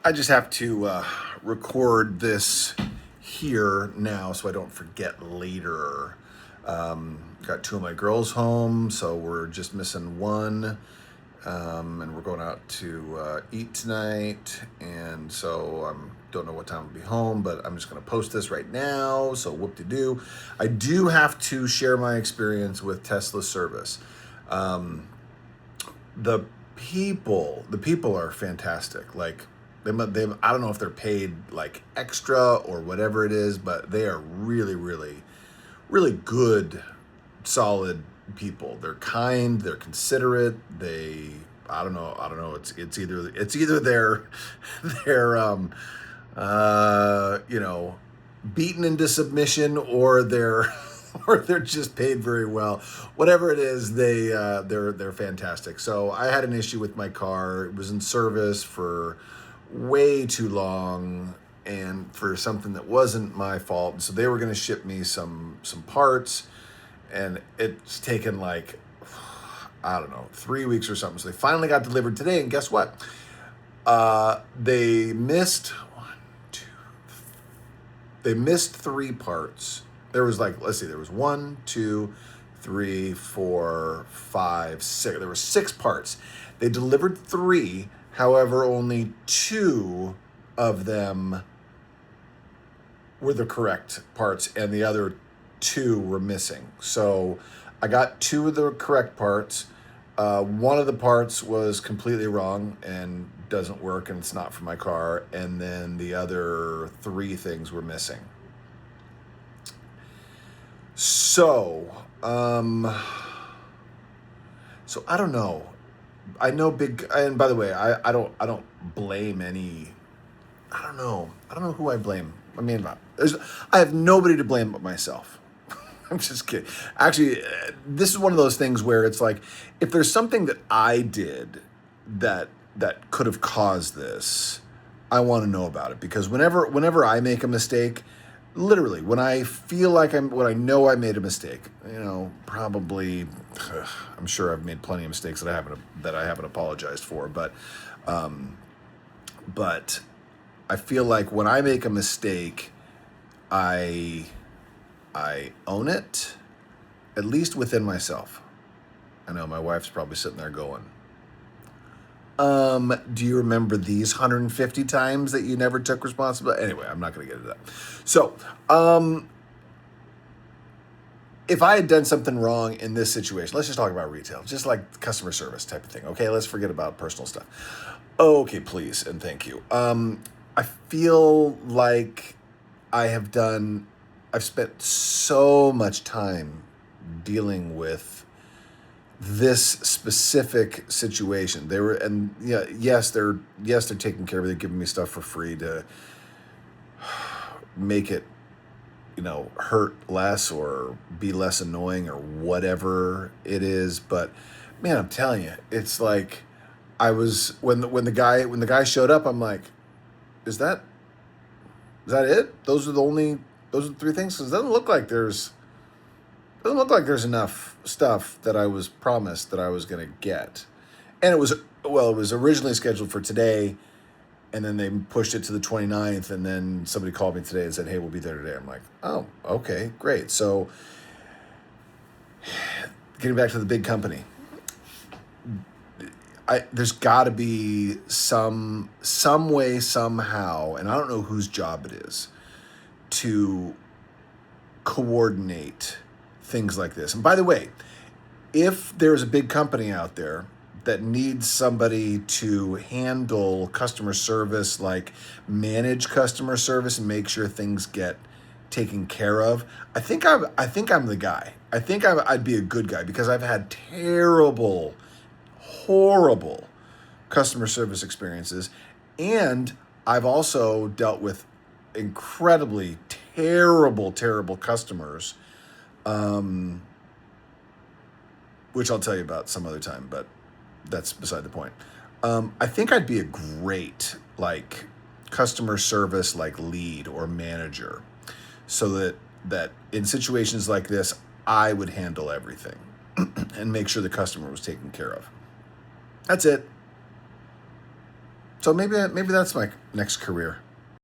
I just have to record this here now so I don't forget later. Got two of my girls home, so we're just missing one. And we're going out to eat tonight, and so I don't know what time I'll be home, but I'm just going to post this right now, so whoop-de-doo. I do have to share my experience with Tesla service. The people are fantastic. Like, they I don't know if they're paid like extra or whatever it is, but they are really, really, really good, solid people. They're kind, they're considerate. I don't know. It's either they're beaten into submission, or they're or they're just paid very well. Whatever it is, they're fantastic. So I had an issue with my car. It was in service for way too long, and for something that wasn't my fault. And so they were going to ship me some parts, and it's taken like, I don't know, 3 weeks or something. So they finally got delivered today, and guess what? They missed three parts. There was like, let's see, there was 1, 2, 3, 4, 5, 6. There were 6 parts. They delivered 3. However, only 2 of them were the correct parts, and the other 2 were missing. So I got 2 of the correct parts. One of the parts was completely wrong and doesn't work, and it's not for my car. And then the other 3 things were missing. So I don't know. I know and by the way, I don't blame any. I don't know who I blame. I mean, I have nobody to blame but myself. I'm just kidding. Actually, this is one of those things where it's like, if there's something that I did that could have caused this, I want to know about it, because whenever I make a mistake, literally, when I feel like when I know I made a mistake, probably, I'm sure I've made plenty of mistakes that I haven't apologized for, but I feel like when I make a mistake, I own it, at least within myself. I know my wife's probably sitting there going, do you remember these 150 times that you never took responsibility? Anyway, I'm not going to get into that. So, if I had done something wrong in this situation, let's just talk about retail, just like customer service type of thing. Okay, let's forget about personal stuff. Okay, please and thank you. I feel like I've spent so much time dealing with this specific situation. Yes, they're taking care of it. They're giving me stuff for free to make it, hurt less or be less annoying or whatever it is. But man, I'm telling you, it's like when the guy showed up, I'm like, is that it? Those are the 3 things? Because it doesn't look like there's enough stuff that I was promised that I was going to get. And it was originally scheduled for today, and then they pushed it to the 29th, and then somebody called me today and said, hey, we'll be there today. I'm like, oh, okay, great. So getting back to the big company, there's got to be some way, somehow, and I don't know whose job it is, to coordinate things like this. And by the way, if there's a big company out there that needs somebody to handle customer service, like manage customer service and make sure things get taken care of, I think I'm the guy. I think I'd be a good guy, because I've had terrible, horrible customer service experiences, and I've also dealt with incredibly terrible customers, which I'll tell you about some other time, but that's beside the point. I think I'd be a great customer service lead or manager, so that in situations like this, I would handle everything and make sure the customer was taken care of. That's it. So maybe that's my next career.